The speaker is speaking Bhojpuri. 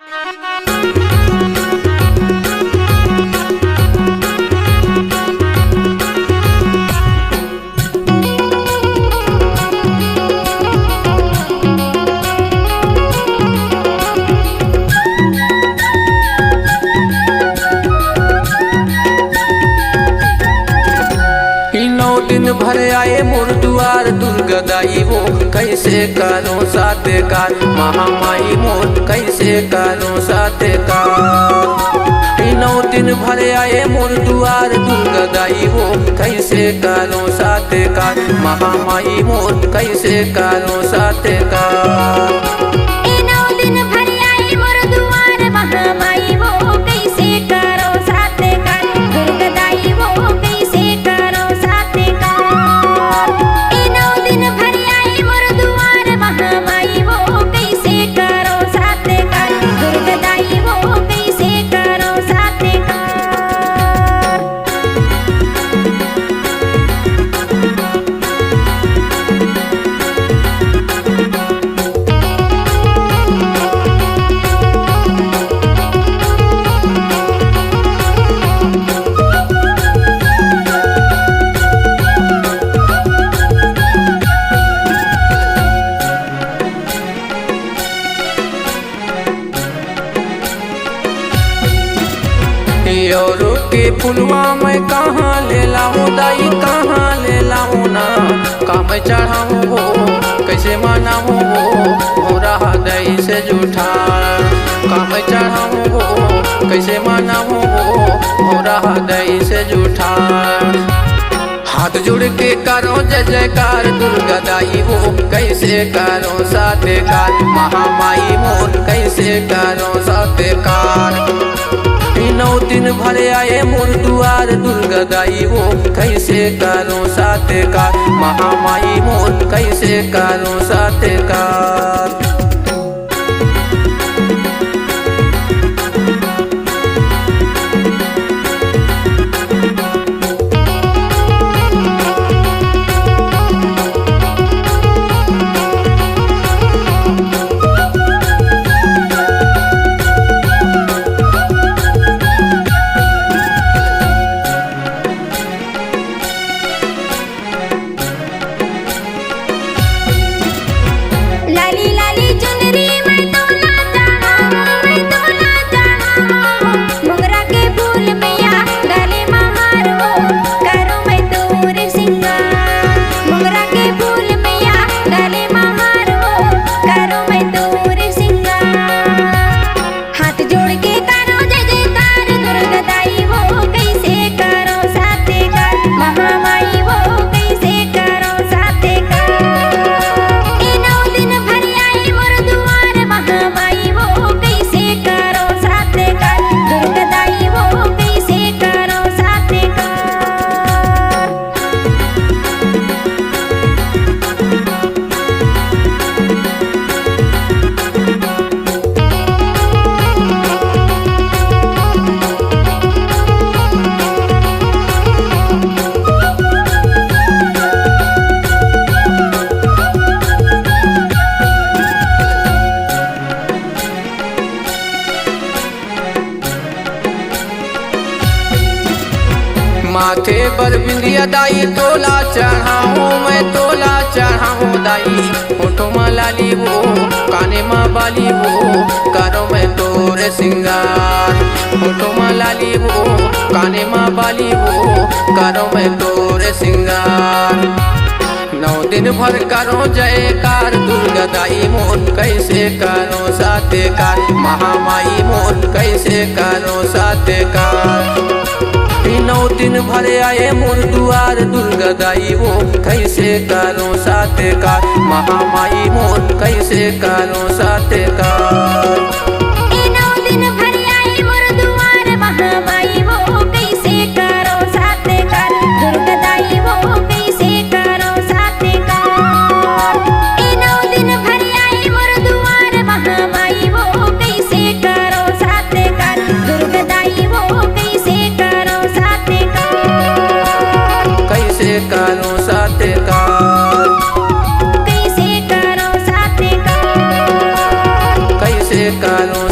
दिन भर आए मोर दुआर दुर्गा दाई वो कैसे करो सात्कार महामाई मोर कैसे करो सात्कार। 9 दिन भर आए मोर दुआर दुर्गा दाई वो कैसे करो सात्कार महामाई मोर कैसे करो सात्कार। और के फुलवा मैं कहाँ ले लाऊं दाई कहाँ ले लाऊं ना काम चढ़ाऊं हो कैसे मनाऊं हो मोरा हृदय से जूठा काम चढ़ाऊं हो कैसे मनाऊं हो मोरा हृदय से जूठा। हाथ जोड़ के करो जय जयकार दुर्गा दाई वो कैसे करो सात्कार महामाई मोर कैसे करो सात्कार। 9 दिन भर आए मोर दुआर दुर्गा दाई वो कैसे करो सात्कार महामाई मोर कैसे करो सात्कार। माथे पर बिंदिया दाई तोला चढ़ाऊं मैं तोला चढ़ाऊं दाई होठों में लाली वो काने में बाली वो करो मैं तोरे सिंगार होठों में लाली वो काने में बाली वो करो मैं तोरे सिंगार। 9 दिन भर करो जयकार दुर्गा दाई मोर कैसे करो सात्कार महामाई मोर कैसे करो सात्कार। 9 दिन भर आए मोर दुआर दुर्गा दाई वो कैसे करो सात्कार महामाई मोर कैसे करो सात्कार। करो सात्कार कैसे करो सात्कार कैसे करो